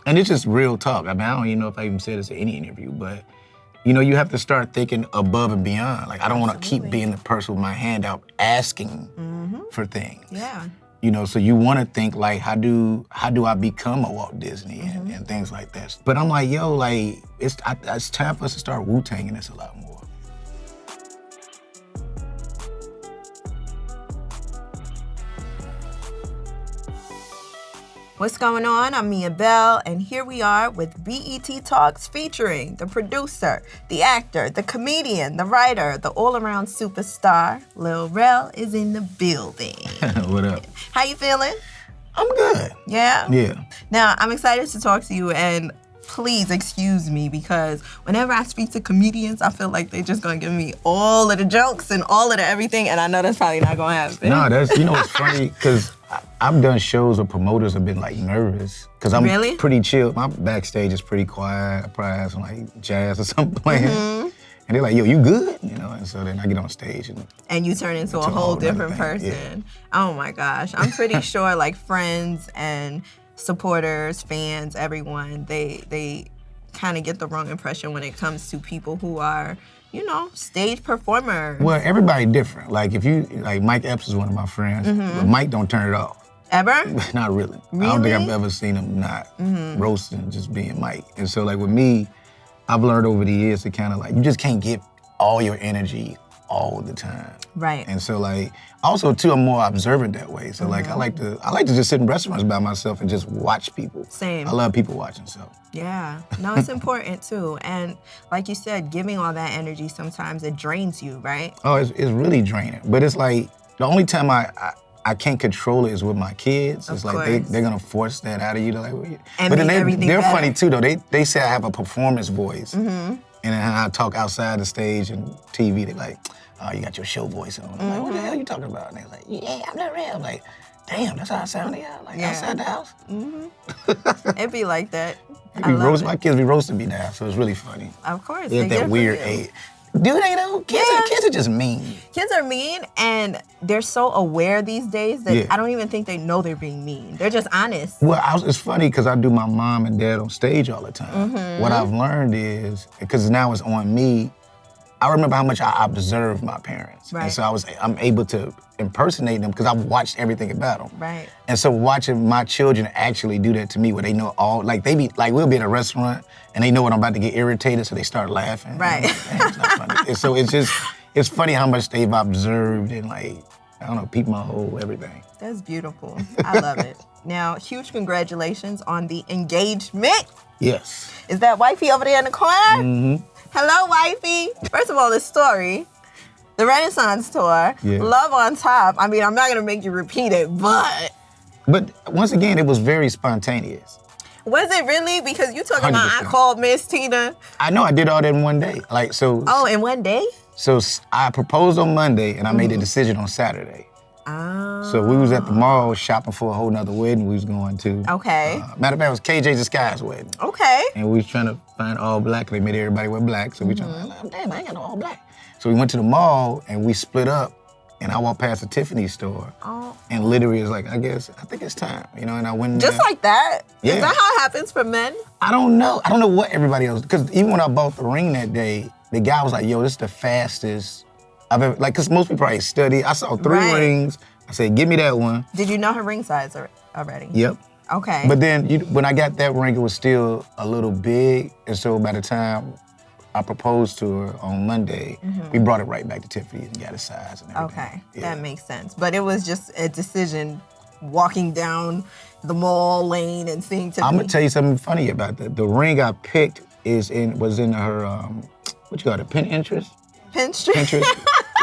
And it's just real talk. I mean, I don't even know if I even said this in any interview, but you have to start thinking above and beyond. Like, I don't want to keep being the person with my hand out asking for things. Yeah. So you want to think like, how do I become a Walt Disney and things like that. But I'm like, yo, like, it's time for us to start Wu-Tanging this a lot more. What's going on? I'm Mia Bell, and here we are with BET Talks featuring the producer, the actor, the comedian, the writer, the all-around superstar. Lil Rel is in the building. What up? How you feeling? I'm good. Yeah? Yeah. Now, I'm excited to talk to you, and please excuse me, because whenever I speak to comedians, I feel like they're just gonna give me all of the jokes and all of the everything, and I know that's probably not gonna happen. No, it's funny, because I've done shows where promoters have been like nervous, because I'm pretty chill. My backstage is pretty quiet. I probably have some like jazz or something playing. And they're like, yo, you good? And so then I get on stage. And you turn into a whole different person. Yeah. Oh my gosh. I'm pretty sure like friends and supporters, fans, everyone, they kind of get the wrong impression when it comes to people who are, stage performers. Well, everybody different. Like Mike Epps is one of my friends, but Mike don't turn it off. Ever? Not really. I don't think I've ever seen him not roasting, just being Mike. And so like with me, I've learned over the years to kind of like, you just can't get all your energy all the time. Right. And so like, also too, I'm more observant that way. So like, I like to just sit in restaurants by myself and just watch people. Same. I love people watching, so. Yeah, no, it's important too. And like you said, giving all that energy, sometimes it drains you, right? Oh, it's really draining. But it's like, the only time I can't control it is with my kids. It's like they're gonna force that out of you. Like, and but then they're funny too though. They say I have a performance voice. And then I talk outside the stage and TV, they're like, oh, you got your show voice on. I'm like, what the hell are you talking about? And they're like, yeah, I'm Lil Rel. I'm like, damn, that's how I sound here, like outside the house. It'd be like that. My kids be roasting me now, so it's really funny. Of course. They're at that weird age. Do they though? Kids are just mean. Kids are mean, and they're so aware these days that I don't even think they know they're being mean. They're just honest. Well, it's funny because I do my mom and dad on stage all the time. What I've learned is, because now it's on me, I remember how much I observed my parents. Right. And so I'm able to impersonate them because I've watched everything about them. Right. And so watching my children actually do that to me, where they know we'll be at a restaurant and they know when I'm about to get irritated, so they start laughing. Right. Damn, it's not funny. And so it's funny how much they've observed and peep my whole everything. That's beautiful. I love it. Now, huge congratulations on the engagement. Yes. Is that wifey over there in the corner? Hello, wifey. First of all, the story, the Renaissance tour, Love on Top. I mean, I'm not gonna make you repeat it, but once again, it was very spontaneous. Was it really? Because you talking 100%. about I called Miss Tina. I know, I did all that in one day. Oh, in one day? So I proposed on Monday and I made a decision on Saturday. Oh. So we was at the mall shopping for a whole nother wedding we was going to. Okay. Matter of fact, it was KJ the Sky's wedding. Okay. And we was trying to find all black. They made everybody wear black. So we trying to damn, I ain't got no all black. So we went to the mall and we split up. And I walked past the Tiffany store. Oh. And literally was like, I think it's time. And I went in there. Just like that? Yeah. Is that how it happens for men? I don't know. I don't know what everybody else, because even when I bought the ring that day, the guy was like, yo, this is the fastest I've ever, because most people probably study. I saw 3 rings. I said, give me that one. Did you know her ring size already? Yep. Okay. But then when I got that ring, it was still a little big. And so by the time I proposed to her on Monday, we brought it right back to Tiffany and got a size and everything. Okay, that makes sense. But it was just a decision walking down the mall lane and seeing Tiffany. I'm gonna tell you something funny about that. The ring I picked was in her, what you call it, Pinterest? Pinterest?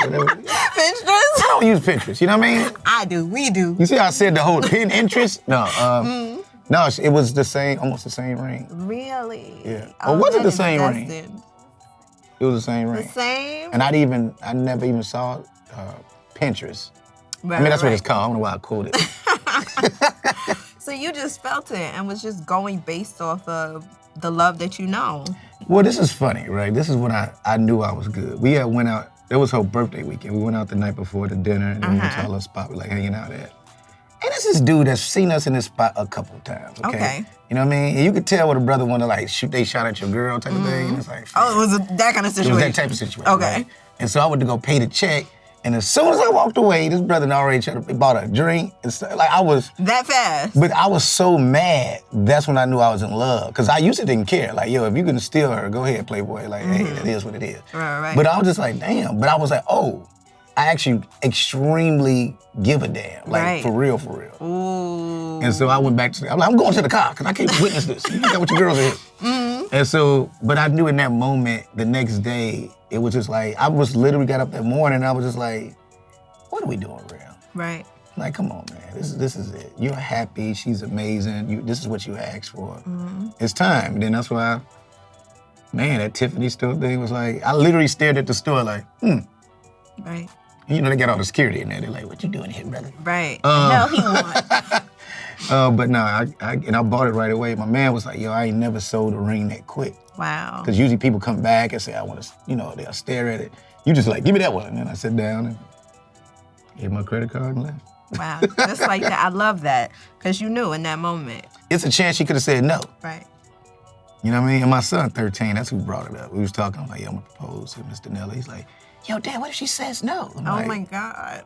Whatever. Pinterest? I don't use Pinterest, you know what I mean? I do, we do. You see how I said the whole Pinterest? No, no, it was the same, almost the same ring. Really? Yeah. Or was it the same ring? Destined. It was the same ring. The same? And I never even saw Pinterest. Right, I mean, that's what it's called. I don't know why I quoted it. So you just felt it and was just going based off of the love that you know. Well, this is funny, right? This is when I knew I was good. We had went out, it was her birthday weekend. We went out the night before to dinner and then we went to a little spot we like hanging out at. And There's this dude that's seen us in this spot a couple of times, okay? You know what I mean? And you could tell when a brother wanted to like shoot they shot at your girl type of thing. And it's like, oh, it was that kind of situation. It was that type of situation. Okay. Right? And so I went to go pay the check. And as soon as I walked away, this brother already bought a drink. And stuff. Like I was that fast. But I was so mad. That's when I knew I was in love. Because I used to didn't care. Like, yo, if you can steal her, go ahead, Playboy. Like, hey, that is what it is. Right. But I was just like, damn. But I was like, oh, I actually extremely give a damn. Like, for real. Ooh. And so I went back to, I'm going to the car because I can't witness this. You got what your girls are here. And so, but I knew in that moment, the next day, it was just like, I was literally got up that morning and I was just like, what are we doing, Rel? Right. Like, come on, man. This is it. You're happy. She's amazing. This is what you asked for. It's time. And then that's why, man, that Tiffany store thing was like, I literally stared at the store like, Right. You know, they got all the security in there. They're like, what you doing here, brother? Right. No, he won. But no, I bought it right away. My man was like, yo, I ain't never sold a ring that quick. Wow. Because usually people come back and say, I want to, they'll stare at it. You just like, give me that one. And then I sit down and gave my credit card and left. Wow, just like that. I love that. Because you knew in that moment. It's a chance she could have said no. Right. You know what I mean? And my son, 13, that's who brought it up. We was talking, I'm like, yo, I'm going to propose to Mr. Nelly. He's like, yo, Dad, what if she says no? I'm like, my God.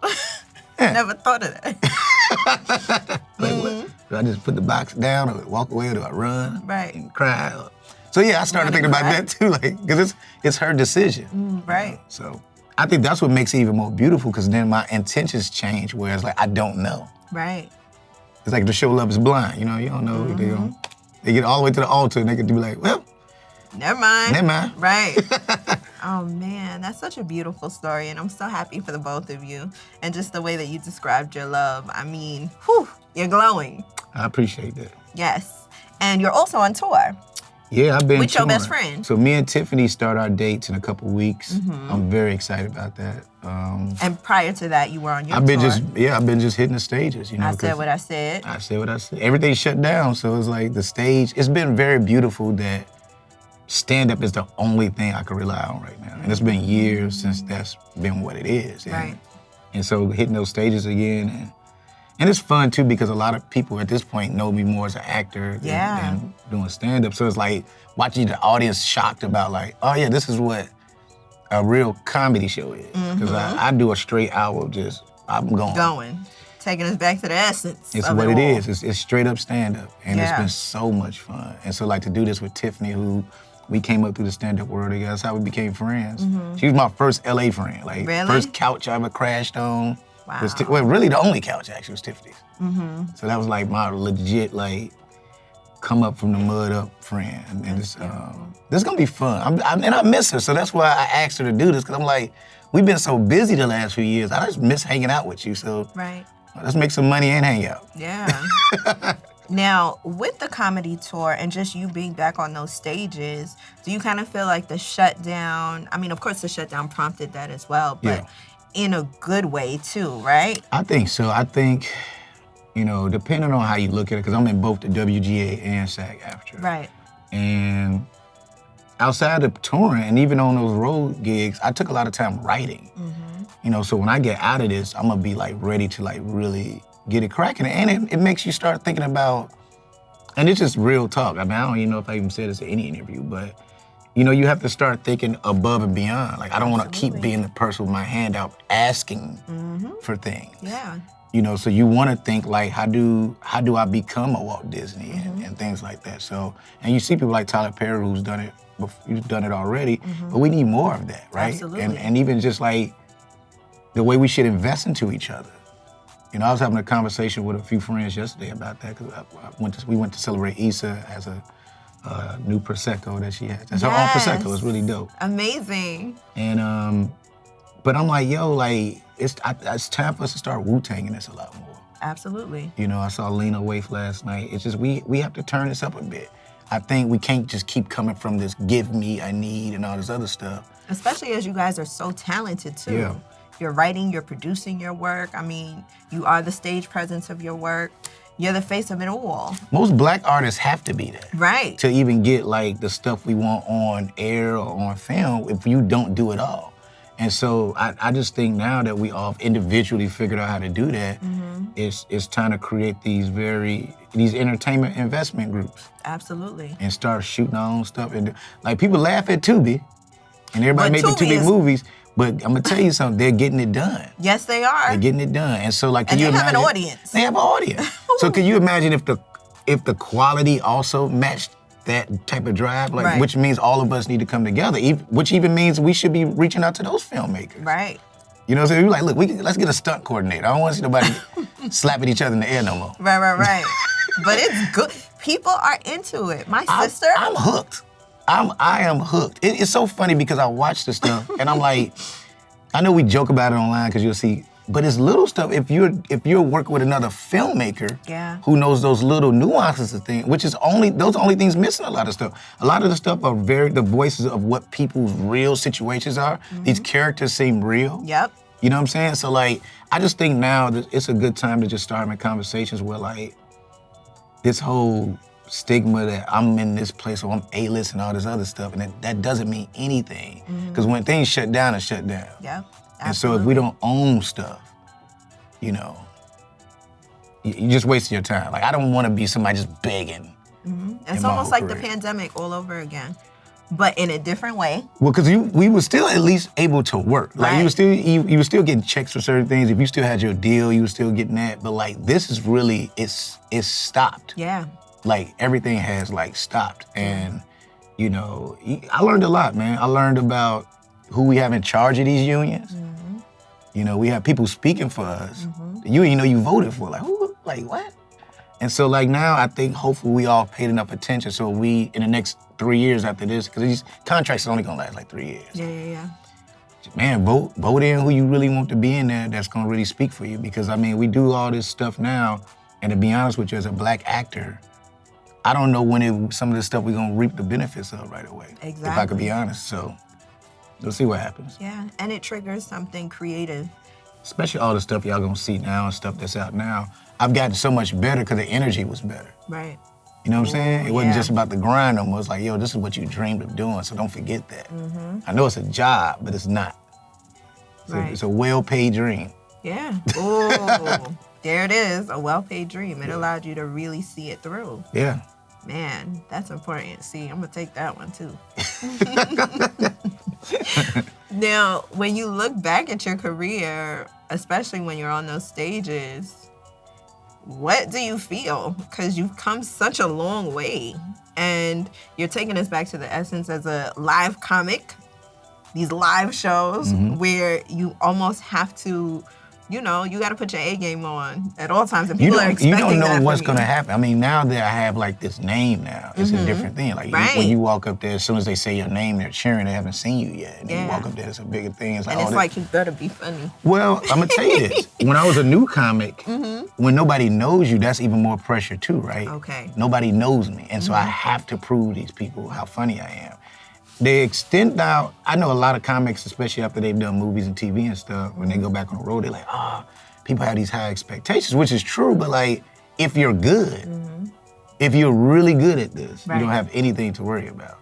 Never thought of that. Like, what? Do I just put the box down or walk away or do I run? Right. And cry? So yeah, I started thinking about that too, like, because it's her decision. Right. So I think that's what makes it even more beautiful because then my intentions change where it's like, I don't know. Right. It's like the show Love is Blind, you don't know. They get all the way to the altar and they could be like, well, never mind. Right. Oh, man, that's such a beautiful story, and I'm so happy for the both of you. And just the way that you described your love, I mean, you're glowing. I appreciate that. Yes. And you're also on tour. Yeah, I've been with touring. Your best friend. So me and Tiffany start our dates in a couple weeks. I'm very excited about that. And prior to that, you were on your tour. I've been just hitting the stages, I said what I said. I said what I said. Everything's shut down, so it's like the stage. It's been very beautiful that stand-up is the only thing I can rely on right now. And it's been years since that's been what it is. And so hitting those stages again, and it's fun too because a lot of people at this point know me more as an actor than doing stand-up. So it's like watching the audience shocked about like, oh yeah, this is what a real comedy show is. Because I do a straight hour of just, I'm going. Taking us back to the essence. It's what it is. It's straight up stand-up. And it's been so much fun. And so like to do this with Tiffany, who we came up through the stand-up world together. That's how we became friends. She was my first LA friend. Like, first couch I ever crashed on. Wow. Well, really the only couch actually was Tiffany's. So that was like my legit, like, come up from the mud up friend. And this is gonna be fun. And I miss her, so that's why I asked her to do this, because I'm like, we've been so busy the last few years. I just miss hanging out with you, so let's make some money and hang out. Yeah. Now, with the comedy tour and just you being back on those stages, do you kind of feel like the shutdown, I mean, of course the shutdown prompted that as well, but in a good way too, right? I think so. I think, depending on how you look at it, because I'm in both the WGA and SAG-AFTRA. Right. And outside of touring and even on those road gigs, I took a lot of time writing. So when I get out of this, I'm gonna be like ready to like really get it cracking. And it makes you start thinking about, and it's just real talk. I mean, I don't even know if I even said this in any interview, but you have to start thinking above and beyond. Like, I don't want to keep being the person with my hand out asking for things. Yeah. So you want to think like, how do I become a Walt Disney and things like that. So, and you see people like Tyler Perry who's done it, you've done it already, but we need more of that, right? Absolutely. And even just like the way we should invest into each other. I was having a conversation with a few friends yesterday about that because we went to celebrate Issa as a new Prosecco that she has. It's her own Prosecco. It's really dope. Amazing. And but I'm like, yo, like it's time for us to start Wu-Tanging this a lot more. Absolutely. I saw Lena Waithe last night. It's just we have to turn this up a bit. I think we can't just keep coming from this give me, I need, and all this other stuff. Especially as you guys are so talented too. Yeah. You're writing, you're producing your work. I mean, you are the stage presence of your work. You're the face of it all. Most Black artists have to be that. Right. To even get like the stuff we want on air or on film if you don't do it all. And so I just think now that we all individually figured out how to do that, it's time to create these entertainment investment groups. Absolutely. And start shooting our own stuff. And like people laugh at Tubi, and everybody making Tubi movies. But I'm gonna tell you something, they're getting it done. Yes, they are. They're getting it done. And so like, can you imagine? They have an audience. They have an audience. So can you imagine if the quality also matched that type of drive? Like, right. Which means all of us need to come together, which even means we should be reaching out to those filmmakers. Right. You know what I'm saying? You're like, look, let's get a stunt coordinator. I don't want to see nobody slapping each other in the air no more. Right. But it's good. People are into it. My sister. I'm hooked. I am hooked. It's so funny because I watch this stuff and I'm like, I know we joke about it online because you'll see, but it's little stuff. If you're working with another filmmaker who knows those little nuances of things, which is those are only things missing a lot of stuff. A lot of the stuff are the voices of what people's real situations are. These characters seem real. Yep. You know what I'm saying? So like, I just think now that it's a good time to just start having conversations where like, this whole stigma that I'm in this place or I'm A-list and all this other stuff, and that doesn't mean anything. Because when things shut down, it's shut down. Yeah. And so if we don't own stuff, you know, you just wasting your time. Like I don't want to be somebody just begging. It's almost like the pandemic all over again, but in a different way. Well, because we were still at least able to work. Like you were still getting checks for certain things. If you still had your deal, you were still getting that. But like this is really it's stopped. Yeah. Like everything has like stopped, and you know, I learned a lot, man. I learned about who we have in charge of these unions. You know, we have people speaking for us. You know, you voted for. Like who? Like what? And so like now, I think hopefully we all paid enough attention so we in the next 3 years after this, because these contracts are only gonna last like 3 years. Yeah. Man, vote in who you really want to be in there. That's gonna really speak for you. Because I mean, we do all this stuff now, and to be honest with you, as a black actor, I don't know when some of this stuff we're gonna reap the benefits of right away. Exactly. If I could be honest. So we'll see what happens. Yeah, and it triggers something creative. Especially all the stuff y'all gonna see now and stuff that's out now. I've gotten so much better because the energy was better. Right. You know what I'm saying? It wasn't just about the grind no more. It's like, yo, this is what you dreamed of doing, so don't forget that. I know it's a job, but it's not. It's a well-paid dream. Yeah. Oh, there it is, a well-paid dream. It allowed you to really see it through. Yeah. Man, that's important. See, I'm gonna take that one too. Now, when you look back at your career, especially when you're on those stages, what do you feel? Because you've come such a long way, and you're taking us back to the essence as a live comic, these live shows where you almost have to, you know, you got to put your A game on at all times, and people are expecting that. You don't know what's going to happen. I mean, now that I have like this name now, it's a different thing. Like when you walk up there, as soon as they say your name, they're cheering. They haven't seen you yet. And then you walk up there, it's a bigger thing. It's like, and it's like, you better be funny. Well, I'm going to tell you this. When I was a new comic, when nobody knows you, that's even more pressure too, right? Okay. Nobody knows me. And so I have to prove these people how funny I am. The extent now, I know a lot of comics, especially after they've done movies and TV and stuff, when they go back on the road, they're like, people have these high expectations, which is true, but like, if you're good, if you're really good at this, you don't have anything to worry about.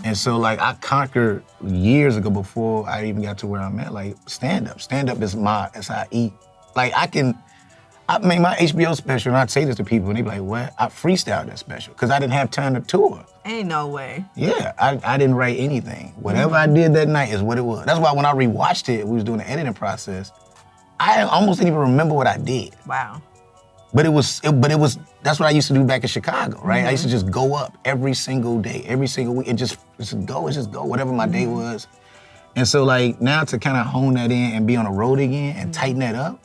And so like, I conquered years ago before I even got to where I'm at, like stand-up. Stand-up is that's how I eat. Like I made my HBO special, and I'd say this to people, and they'd be like, what? I freestyled that special, because I didn't have time to tour. Ain't no way. Yeah, I didn't write anything. Whatever I did that night is what it was. That's why when I rewatched it, we was doing the editing process, I almost didn't even remember what I did. Wow. But it was, that's what I used to do back in Chicago, right? I used to just go up every single day, every single week, and just go, whatever my day was. And so like, now to kind of hone that in and be on the road again and tighten that up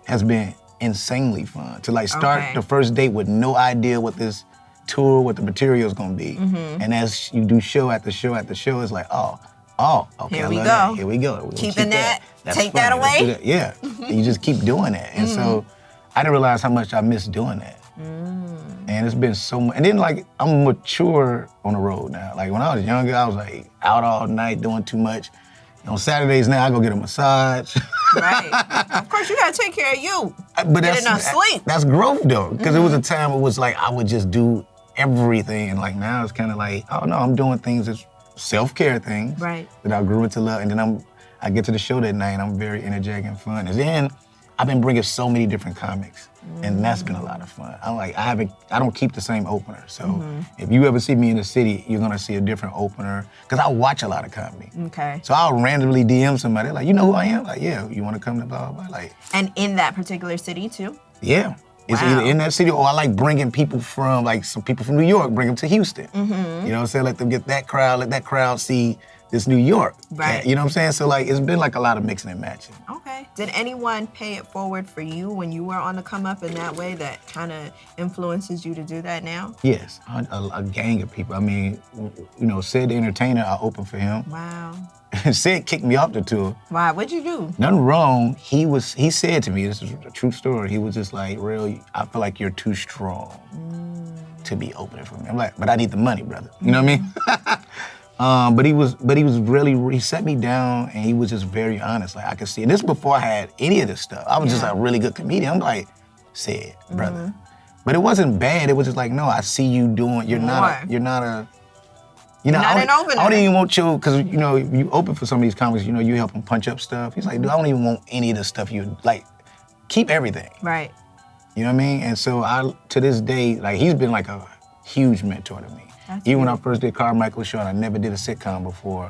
has been insanely fun. To like start the first date with no idea what this tour, what the material is gonna be. And as you do show after show after show, it's like, okay, Here we go. That. Here we go. Keeping that, take that away. Yeah, you just keep doing that. And so I didn't realize how much I missed doing that. And it's been so much. And then like, I'm mature on the road now. Like when I was younger, I was like out all night doing too much. On Saturdays now, I go get a massage. Right. Of course, you gotta take care of you. But get enough sleep. That's growth though. Because it was a time it was like, I would just do everything. And like now it's kind of like, oh no, I'm doing things that's self-care things. Right. That I grew into love. And then I get to the show that night and I'm very energetic and fun. And then I've been bringing so many different comics, and that's been a lot of fun. I don't keep the same opener. So if you ever see me in the city, you're gonna see a different opener, because I watch a lot of comedy. Okay. So I'll randomly DM somebody, like, you know who I am? Like, yeah, you wanna come to blah, blah, blah? Like, And in that particular city too? yeah. It's Wow. either in that city, or I like bringing people from, like some people from New York, bring them to Houston. You know what I'm saying? Let them get that crowd, let that crowd see this New York. Right. You know what I'm saying? So like, it's been like a lot of mixing and matching. Okay. Did anyone pay it forward for you when you were on the come up in that way that kind of influences you to do that now? Yes, a gang of people. I mean, you know, Sid the Entertainer, I opened for him. Wow. Sid kicked me off the tour. Why? What'd you do? Nothing wrong. He said to me, this is a true story, he was just like, Rel, I feel like you're too strong to be opening for me. I'm like, but I need the money, brother. You know what I mean? But he was really, he set me down and he was just very honest. Like I could see, and this before I had any of this stuff. I was just a really good comedian. I'm like, Sid, brother. But it wasn't bad. It was just like, no, I see you doing, you're not an opener. I don't even want you, because you know, you open for some of these comics, you know, you help them punch up stuff. He's like, dude, I don't even want any of the stuff you, like, keep everything. Right. You know what I mean? And so to this day, like, he's been like a huge mentor to me. Even when I first did Carmichael's show, and I never did a sitcom before,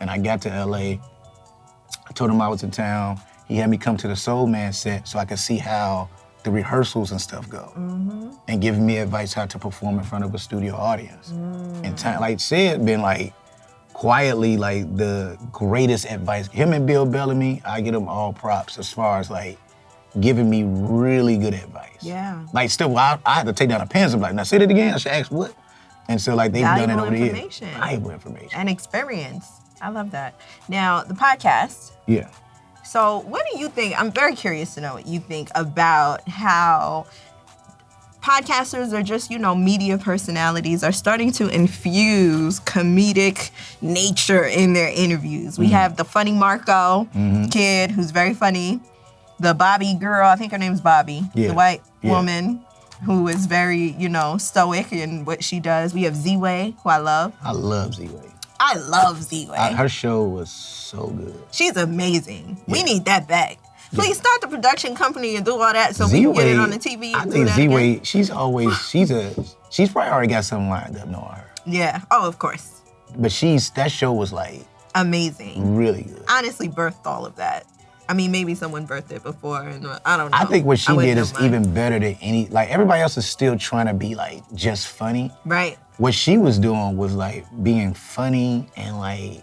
and I got to LA, I told him I was in town. He had me come to the Soul Man set so I could see how the rehearsals and stuff go, and giving me advice how to perform in front of a studio audience. And like Sid been like quietly like the greatest advice. Him and Bill Bellamy, I give them all props as far as like giving me really good advice. Yeah. Like still, I had to take down a pen and be like, now say it again. I should ask what. And so like they've done it over the years. Valuable information. And experience. I love that. Now the podcast. Yeah. So what do you think? I'm very curious to know what you think about how podcasters are just, you know, media personalities are starting to infuse comedic nature in their interviews. We have the funny Marco kid who's very funny. The Bobby girl, I think her name's Bobby, the white woman who is very, you know, stoic in what she does. We have Z-Way, who I love. I love Z-Way. I love Z-Way. Her show was so good. She's amazing. We need that back. Please start the production company and do all that so we can get it on the TV. I think Z-Way, she's probably already got something lined up knowing her. Yeah. Oh, of course. But that show was like amazing. Really good. Honestly, birthed all of that. I mean, maybe someone birthed it before, and I don't know. I think what she did is even better than like everybody else is still trying to be like just funny. Right. What she was doing was like being funny and like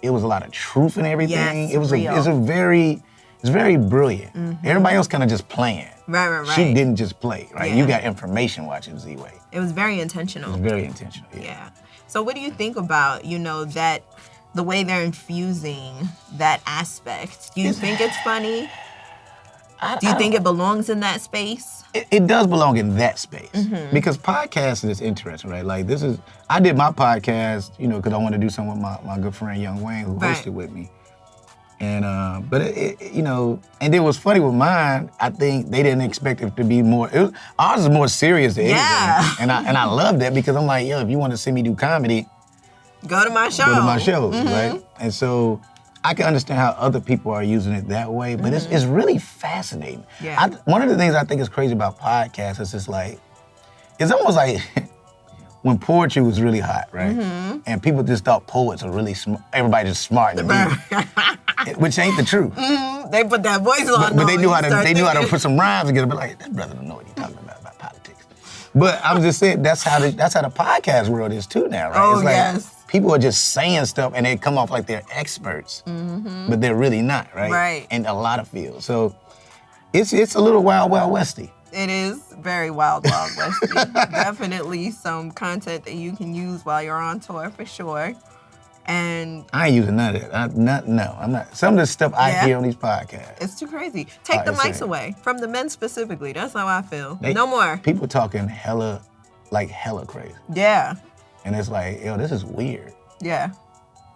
it was a lot of truth and everything. Yes, it was real. It's very brilliant. Everybody else kind of just playing. Right. She didn't just play, right? Yeah. You got information watching Z-Way. It was very intentional. It was very intentional, Yeah. So what do you think about, you know, that the way they're infusing that aspect? Do you think it's funny? Do you think it belongs in that space? It does belong in that space because podcasting is interesting, right? Like I did my podcast, you know, because I wanted to do something with my good friend Young Wayne who hosted with me. And, but you know, and then what's funny with mine, I think they didn't expect it to be more, ours is more serious than anything. And I love that because I'm like, yo, if you want to see me do comedy, go to my show. Go to my shows, right? And so I can understand how other people are using it that way, but it's really fascinating. Yeah. One of the things I think is crazy about podcasts is just like, it's almost like when poetry was really hot, right? And people just thought poets are really smart, everybody just smart and deep, which ain't the truth. They put that voice on. But they knew how to put some rhymes together, but like, that brother don't know what he's talking about politics. But I'm just saying, that's how the podcast world is too now, right? Oh, it's like, yes. People are just saying stuff and they come off like they're experts, but they're really not, right? Right. In a lot of fields. So it's a little wild, wild westy. It is very wild, wild westy. Definitely some content that you can use while you're on tour for sure. And I ain't using none of that. No, I'm not. Some of the stuff I hear on these podcasts. It's too crazy. Take the mics away from the men specifically. That's how I feel. No more. People talking hella crazy. Yeah. And it's like, yo, this is weird. Yeah.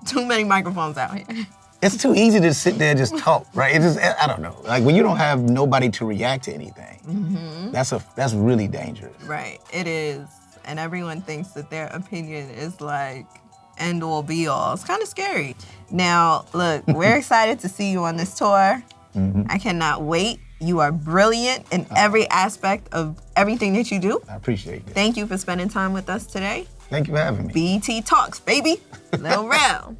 Too many microphones out here. It's too easy to sit there and just talk, right? It's just, I don't know. Like when you don't have nobody to react to anything, that's really dangerous. Right, it is. And everyone thinks that their opinion is like end all be all. It's kind of scary. Now, look, we're excited to see you on this tour. I cannot wait. You are brilliant in every aspect of everything that you do. I appreciate it. Thank you for spending time with us today. Thank you for having me. BET Talks, baby. Lil Rel.